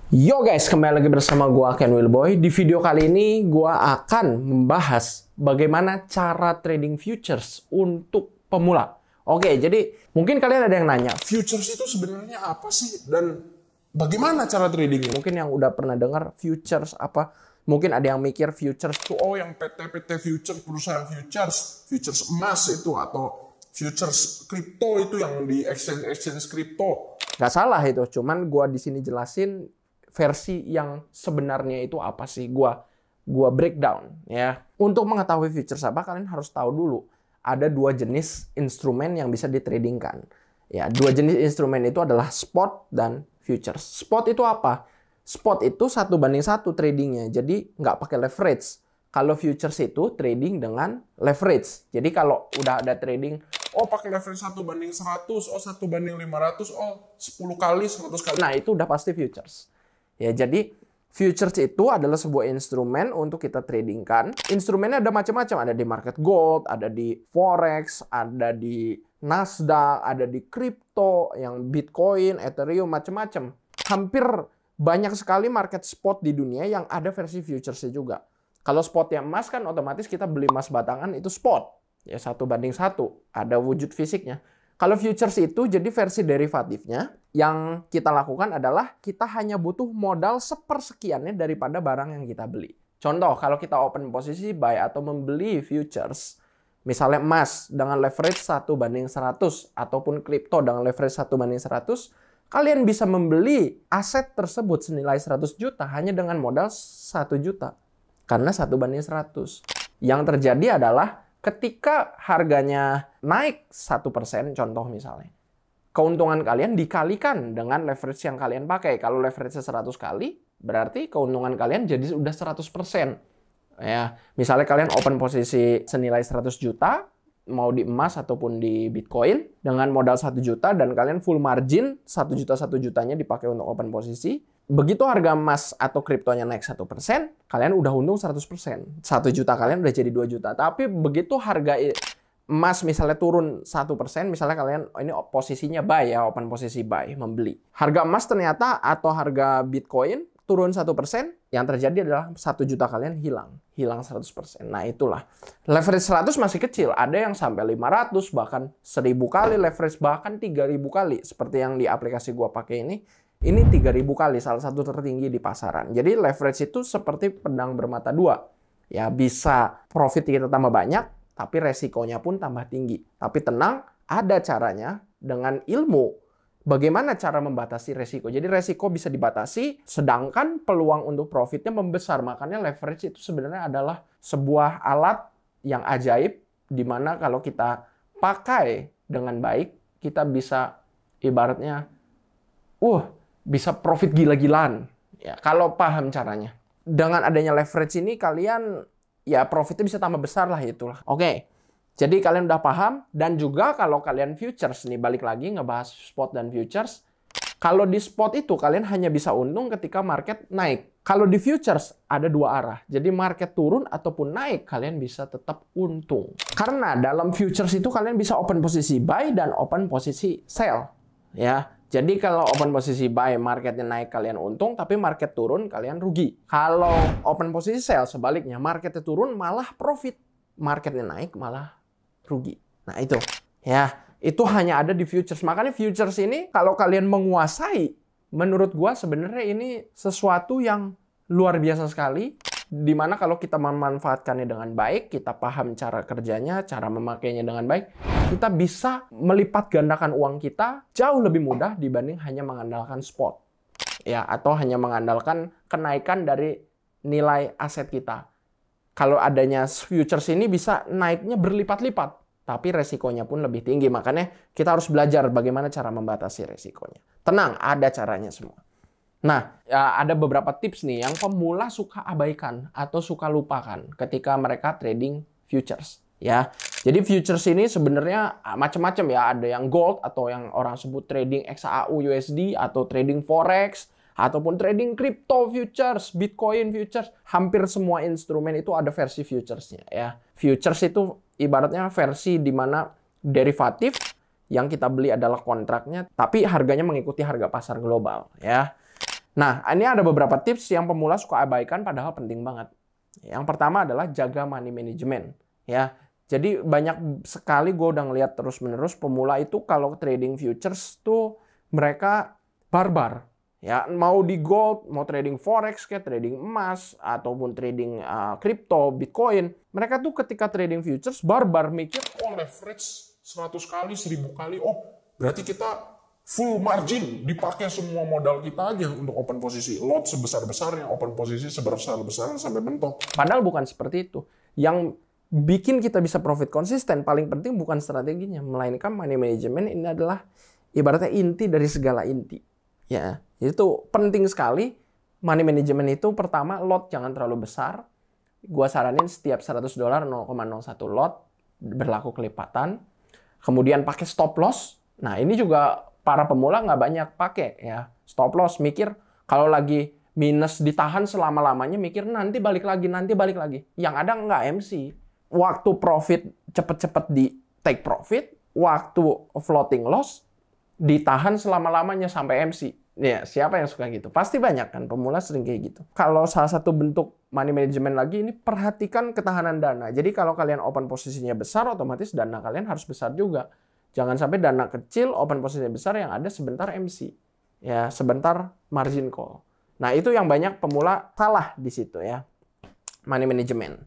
Yo guys, kembali lagi bersama gua Ken Wilboy. Di video kali ini gua akan membahas bagaimana cara trading futures untuk pemula. Oke, jadi mungkin kalian ada yang nanya, Futures itu sebenarnya apa sih? Dan bagaimana cara tradingnya? mungkin yang udah pernah dengar futures apa? Mungkin ada yang mikir futures tuh Oh, yang PT-PT futures, perusahaan futures, futures emas itu, atau futures kripto itu yang di exchange kripto. nggak salah itu. Cuman gua di sini jelasin versi yang sebenarnya itu apa sih? Gua breakdown ya. Untuk mengetahui futures apa, kalian harus tahu dulu ada dua jenis instrumen yang bisa ditradingkan. Ya, dua jenis instrumen itu adalah spot dan futures. Spot itu apa? Spot itu 1:1 tradingnya, jadi nggak pakai leverage. Kalau futures itu trading dengan leverage. Jadi kalau udah ada trading, Oh, pakai leverage 1:100, oh 1:500, oh 10 kali, 100 kali. nah itu udah pasti futures. Ya, jadi futures itu adalah sebuah instrumen untuk kita tradingkan. Instrumennya ada macam-macam, ada di market gold, ada di forex, ada di Nasdaq, ada di kripto, yang Bitcoin, Ethereum, macam-macam. Hampir banyak sekali market spot di dunia yang ada versi futuresnya juga. Kalau spot yang emas kan otomatis kita beli emas batangan itu spot. Ya 1:1, ada wujud fisiknya. Kalau futures itu jadi versi derivatifnya, yang kita lakukan adalah kita hanya butuh modal sepersekiannya daripada barang yang kita beli. Contoh, kalau kita open posisi buy atau membeli futures, misalnya emas dengan leverage 1:100 ataupun kripto dengan leverage 1:100, kalian bisa membeli aset tersebut senilai 100 juta hanya dengan modal 1 juta. Karena 1:100. Yang terjadi adalah ketika harganya naik 1%, contoh misalnya, keuntungan kalian dikalikan dengan leverage yang kalian pakai. Kalau leverage 100 kali, berarti keuntungan kalian jadi udah 100%. Ya, misalnya kalian open posisi senilai 100 juta, mau di emas ataupun di Bitcoin, dengan modal 1 juta dan kalian full margin, 1 juta 1 jutanya dipakai untuk open posisi. Begitu harga emas atau kriptonya naik 1%, kalian udah untung 100%. 1 juta kalian udah jadi 2 juta. Tapi begitu harga emas misalnya turun 1%, misalnya kalian ini posisinya buy ya, open posisi buy, membeli. Harga emas ternyata atau harga Bitcoin turun 1%, yang terjadi adalah 1 juta kalian hilang 100%. Nah itulah. Leverage 100 masih kecil, ada yang sampai 500, bahkan 1000 kali leverage, bahkan 3000 kali. Seperti yang di aplikasi gua pakai ini 3000 kali, salah satu tertinggi di pasaran. Jadi leverage itu seperti pedang bermata dua. Ya bisa profit kita tambah banyak, tapi resikonya pun tambah tinggi. Tapi tenang, ada caranya dengan ilmu. Bagaimana cara membatasi resiko? Jadi resiko bisa dibatasi, sedangkan peluang untuk profitnya membesar. Makanya leverage itu sebenarnya adalah sebuah alat yang ajaib, di mana kalau kita pakai dengan baik, kita bisa ibaratnya, bisa profit gila-gilaan. Ya, kalau paham caranya. Dengan adanya leverage ini, kalian ya profitnya bisa tambah besar lah itulah. Oke. Jadi kalian udah paham, dan juga kalau kalian futures nih, balik lagi ngebahas spot dan futures. Kalau di spot itu kalian hanya bisa untung ketika market naik. Kalau di futures ada dua arah. Jadi market turun ataupun naik, kalian bisa tetap untung. Karena dalam futures itu kalian bisa open posisi buy dan open posisi sell. Ya. Jadi kalau open posisi buy, marketnya naik kalian untung, tapi market turun kalian rugi. Kalau open posisi sell sebaliknya, marketnya turun malah profit. Marketnya naik malah rugi. Nah itu ya, itu hanya ada di futures. Makanya futures ini kalau kalian menguasai, menurut gua sebenarnya ini sesuatu yang luar biasa sekali, dimana kalau kita memanfaatkannya dengan baik, kita paham cara kerjanya, cara memakainya dengan baik, kita bisa melipat gandakan uang kita jauh lebih mudah dibanding hanya mengandalkan spot ya, atau hanya mengandalkan kenaikan dari nilai aset kita. Kalau adanya futures ini bisa naiknya berlipat-lipat, tapi resikonya pun lebih tinggi. Makanya kita harus belajar bagaimana cara membatasi resikonya. Tenang, ada caranya semua. Nah, ya ada beberapa tips nih yang pemula suka abaikan atau suka lupakan ketika mereka trading futures. Ya, jadi futures ini sebenarnya macam-macam ya. Ada yang gold atau yang orang sebut trading XAU USD atau trading forex, ataupun trading crypto futures, Bitcoin futures, hampir semua instrumen itu ada versi futuresnya ya. Futures itu ibaratnya versi di mana derivatif yang kita beli adalah kontraknya, tapi harganya mengikuti harga pasar global ya. Nah, ini ada beberapa tips yang pemula suka abaikan padahal penting banget. Yang pertama adalah jaga money management. Ya, jadi banyak sekali gue udah ngeliat terus-menerus pemula itu kalau trading futures tuh mereka barbar. Ya, mau di gold, mau trading forex, kayak trading emas, ataupun trading crypto, bitcoin. Mereka tuh ketika trading futures barbar mikir, Oh, leverage 100 kali, 1000 kali. Oh, berarti kita full margin, dipakai semua modal kita aja untuk open posisi. Lot sebesar-besarnya, open posisi sebesar-besarnya sampai mentok. Padahal bukan seperti itu. Yang bikin kita bisa profit konsisten, paling penting bukan strateginya, melainkan money management. Ini adalah ibaratnya inti dari segala inti. Ya, itu penting sekali. Money management itu pertama, lot jangan terlalu besar. Gua saranin setiap $100 0,01 lot berlaku kelipatan. Kemudian pakai stop loss. Nah, ini juga para pemula nggak banyak pakai ya. Stop loss mikir kalau lagi minus ditahan selama-lamanya, mikir nanti balik lagi, nanti balik lagi. Yang ada nggak MC. Waktu profit cepet-cepet di take profit, waktu floating loss ditahan selama-lamanya sampai MC. Ya, siapa yang suka gitu? Pasti banyak kan, pemula sering kayak gitu. Kalau salah satu bentuk money management lagi, ini perhatikan ketahanan dana. Jadi kalau kalian open posisinya besar, otomatis dana kalian harus besar juga. Jangan sampai dana kecil, open posisinya besar, yang ada sebentar MC. Ya, sebentar margin call. Nah, itu yang banyak pemula salah di situ ya. Money management.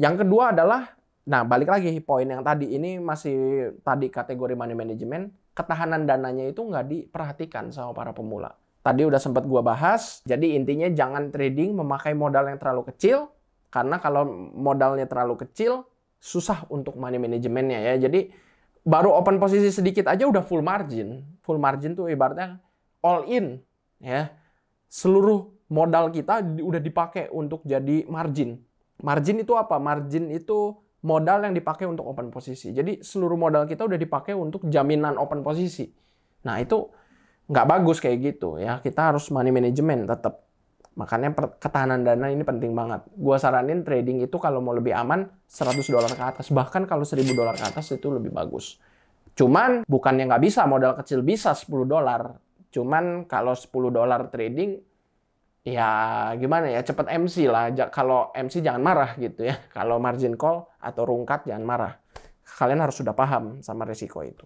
Yang kedua adalah, nah balik lagi poin yang tadi, ini masih tadi kategori money management, ketahanan dananya itu nggak diperhatikan sama para pemula. Tadi udah sempat gua bahas, jadi intinya jangan trading memakai modal yang terlalu kecil, karena kalau modalnya terlalu kecil, susah untuk money managementnya ya. Jadi baru open posisi sedikit aja udah full margin. Full margin tuh ibaratnya all in ya. Seluruh modal kita udah dipakai untuk jadi margin. Margin itu apa? Margin itu modal yang dipakai untuk open posisi. Jadi seluruh modal kita udah dipakai untuk jaminan open posisi. Nah, itu nggak bagus kayak gitu ya. Kita harus money management tetap. Makanya ketahanan dana ini penting banget. Gua saranin trading itu kalau mau lebih aman $100 ke atas. Bahkan kalau $1000 ke atas itu lebih bagus. Cuman bukannya nggak bisa, modal kecil bisa $10. Cuman kalau $10 trading, ya gimana ya, cepet MC lah. Kalau MC jangan marah gitu ya. Kalau margin call atau rungkat jangan marah. Kalian harus sudah paham sama resiko itu.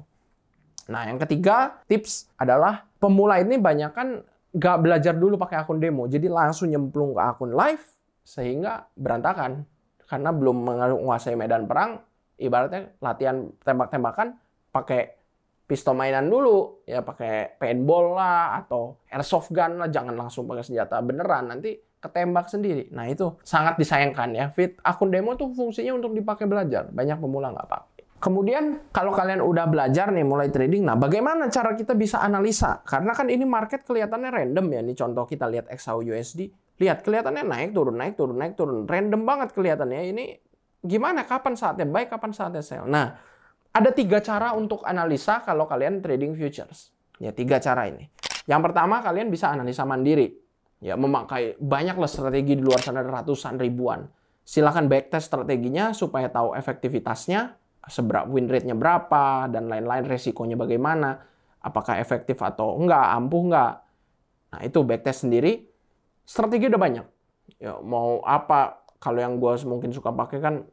Nah, yang ketiga tips adalah pemula ini banyak kan nggak belajar dulu pakai akun demo. Jadi langsung nyemplung ke akun live sehingga berantakan. Karena belum menguasai medan perang, ibaratnya latihan tembak-tembakan pakai pistol mainan dulu, ya pakai paintball lah atau airsoft gun lah, jangan langsung pakai senjata beneran, nanti ketembak sendiri. Nah, itu sangat disayangkan ya. Akun demo tuh fungsinya untuk dipakai belajar, banyak pemula nggak pakai. Kemudian kalau kalian udah belajar nih mulai trading, nah bagaimana cara kita bisa analisa? Karena kan ini market kelihatannya random ya. Nih contoh kita lihat XAUUSD, lihat kelihatannya naik turun, naik turun, naik turun, random banget kelihatannya. Ini gimana? Kapan saatnya buy, kapan saatnya sell? Nah, ada 3 cara untuk analisa kalau kalian trading futures. Ya, 3 cara ini. Yang pertama, kalian bisa analisa mandiri. Ya, memakai banyaklah strategi di luar sana, ratusan ribuan. Silakan backtest strateginya supaya tahu efektivitasnya, seberapa win rate-nya berapa, dan lain-lain, resikonya bagaimana, apakah efektif atau enggak, ampuh enggak. Nah, itu backtest sendiri. Strategi udah banyak. Ya, mau apa, kalau yang gue mungkin suka pakai kan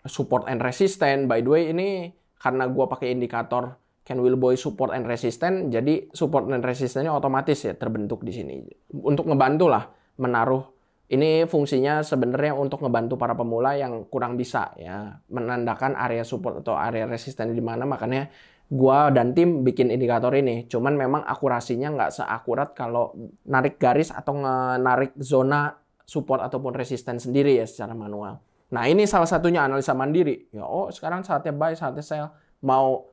support and resistance. By the way, ini karena gue pakai indikator Ken Wilboy support and resistance, jadi support and resistance-nya otomatis ya terbentuk di sini. Untuk ngebantu lah menaruh. Ini fungsinya sebenarnya untuk ngebantu para pemula yang kurang bisa ya menandakan area support atau area resistance di mana. Makanya gue dan tim bikin indikator ini. Cuman memang akurasinya nggak seakurat kalau narik garis atau narik zona support ataupun resistance sendiri ya secara manual. Nah, ini salah satunya analisa mandiri. Ya, oh sekarang saatnya buy, saatnya sell. Mau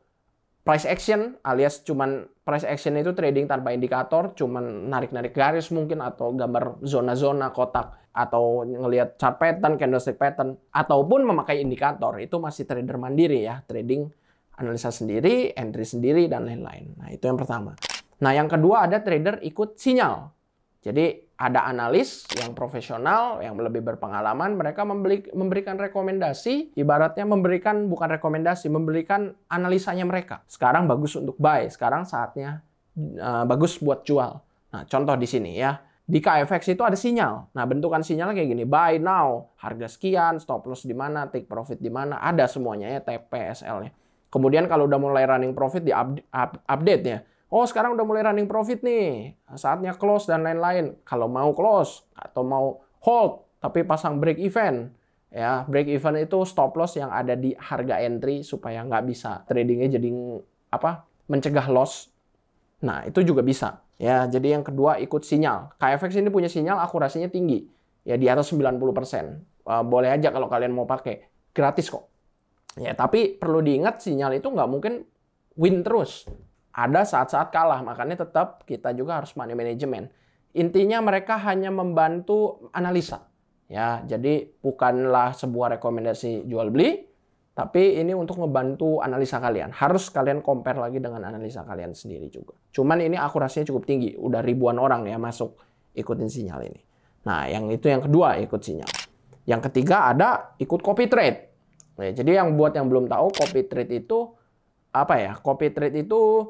price action alias cuman price action itu trading tanpa indikator, cuman narik-narik garis mungkin atau gambar zona-zona kotak atau ngelihat chart pattern, candlestick pattern ataupun memakai indikator. Itu masih trader mandiri ya, trading analisa sendiri, entry sendiri dan lain-lain. Nah, itu yang pertama. Nah, yang kedua ada trader ikut sinyal. Jadi ada analis yang profesional, yang lebih berpengalaman, mereka memberikan rekomendasi, ibaratnya memberikan, bukan rekomendasi, memberikan analisanya mereka. Sekarang bagus untuk buy, sekarang saatnya bagus buat jual. Nah, contoh di sini ya. Di KFX itu ada sinyal. Nah, bentukan sinyalnya kayak gini. Buy now, harga sekian, stop loss di mana, take profit di mana, ada semuanya ya, TP, SL-nya. Kemudian kalau udah mulai running profit di update ya. Oh, sekarang udah mulai running profit nih. Saatnya close dan lain-lain. Kalau mau close atau mau hold tapi pasang break even. Ya, break even itu stop loss yang ada di harga entry supaya nggak bisa tradingnya jadi mencegah loss. Nah, itu juga bisa. Ya, jadi yang kedua ikut sinyal. KFX ini punya sinyal akurasinya tinggi. Ya, di atas 90%. Boleh aja kalau kalian mau pakai. Gratis kok. Ya, tapi perlu diingat sinyal itu nggak mungkin win terus. Ada saat-saat kalah, makanya tetap kita juga harus money management. Intinya mereka hanya membantu analisa. Ya, jadi bukanlah sebuah rekomendasi jual beli, tapi ini untuk ngebantu analisa kalian. Harus kalian compare lagi dengan analisa kalian sendiri juga. Cuman ini akurasinya cukup tinggi. Udah ribuan orang ya masuk ikutin sinyal ini. Nah, yang itu yang kedua ikut sinyal. Yang ketiga ada ikut copy trade. Nah, jadi yang buat yang belum tahu copy trade itu apa ya? Copy trade itu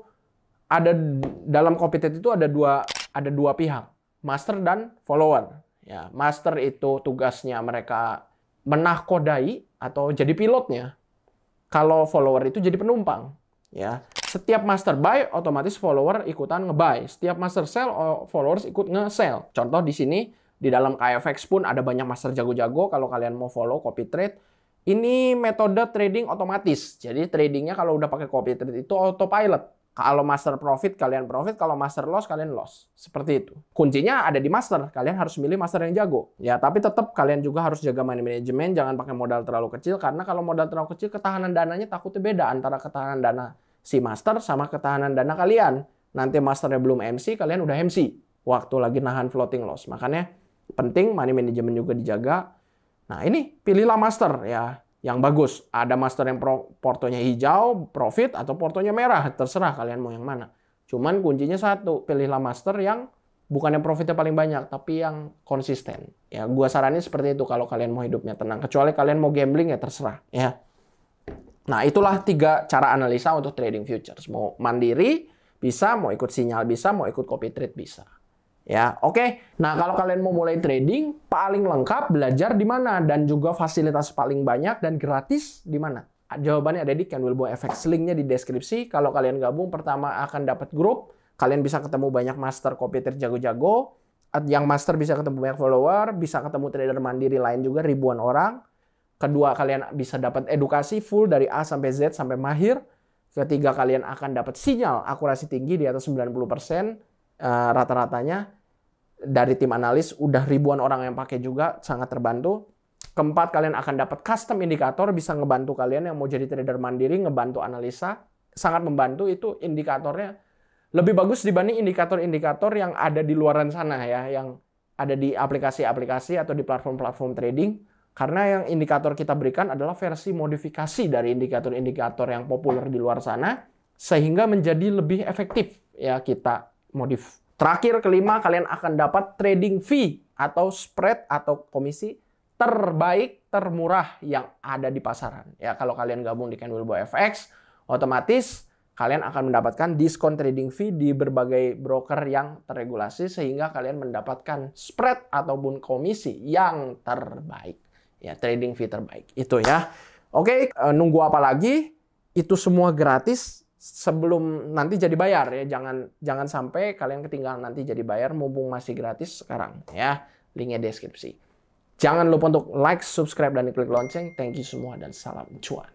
ada dalam copy trade itu ada dua pihak, master dan follower. Ya, master itu tugasnya mereka menahkodai atau jadi pilotnya. Kalau follower itu jadi penumpang, ya. Setiap master buy, otomatis follower ikutan nge-buy. Setiap master sell, followers ikut nge-sell. Contoh di sini, di dalam KFX pun ada banyak master jago-jago. Kalau kalian mau follow copy trade, ini metode trading otomatis. Jadi tradingnya kalau udah pakai copy trade itu autopilot. Kalau master profit, kalian profit. Kalau master loss, kalian loss. Seperti itu. Kuncinya ada di master. Kalian harus milih master yang jago. Ya, tapi tetap kalian juga harus jaga money management. Jangan pakai modal terlalu kecil. Karena kalau modal terlalu kecil, ketahanan dananya takutnya beda antara ketahanan dana si master sama ketahanan dana kalian. Nanti masternya belum MC, kalian udah MC. Waktu lagi nahan floating loss. Makanya penting money management juga dijaga. Nah, ini pilihlah master ya. Yang bagus. Ada master yang portonya hijau, profit, atau portonya merah. Terserah kalian mau yang mana. Cuman kuncinya satu, pilihlah master yang bukan yang profitnya paling banyak, tapi yang konsisten. Ya, gua saranin seperti itu kalau kalian mau hidupnya tenang. Kecuali kalian mau gambling ya terserah. Ya. Nah, itulah 3 cara analisa untuk trading futures. Mau mandiri, bisa. Mau ikut sinyal, bisa. Mau ikut copy trade, bisa. Ya, oke. Nah, kalau kalian mau mulai trading, paling lengkap belajar di mana dan juga fasilitas paling banyak dan gratis di mana? Jawabannya ada di Ken Wilbo FX. Linknya di deskripsi. Kalau kalian gabung, pertama akan dapat grup. Kalian bisa ketemu banyak master copy trade jago-jago. Yang master bisa ketemu banyak follower, bisa ketemu trader mandiri lain juga ribuan orang. Kedua, kalian bisa dapat edukasi full dari A sampai Z sampai mahir. Ketiga, kalian akan dapat sinyal akurasi tinggi di atas 90% rata-ratanya. Dari tim analis, udah ribuan orang yang pakai juga, sangat terbantu. Keempat, kalian akan dapat custom indikator, bisa ngebantu kalian yang mau jadi trader mandiri, ngebantu analisa. Sangat membantu, itu indikatornya lebih bagus dibanding indikator-indikator yang ada di luaran sana ya, yang ada di aplikasi-aplikasi atau di platform-platform trading. Karena yang indikator kita berikan adalah versi modifikasi dari indikator-indikator yang populer di luar sana, sehingga menjadi lebih efektif ya kita modif. Terakhir, kelima, kalian akan dapat trading fee atau spread atau komisi terbaik, termurah yang ada di pasaran. Ya, kalau kalian gabung di Ken Wilbo FX, otomatis kalian akan mendapatkan diskon trading fee di berbagai broker yang terregulasi sehingga kalian mendapatkan spread ataupun komisi yang terbaik. Ya, trading fee terbaik. Itu ya. Oke, nunggu apa lagi? Itu semua gratis. Sebelum nanti jadi bayar ya, jangan sampai kalian ketinggalan nanti jadi bayar, mumpung masih gratis sekarang ya. Linknya deskripsi. Jangan lupa untuk like, subscribe, dan klik lonceng. Thank you semua dan salam cuan.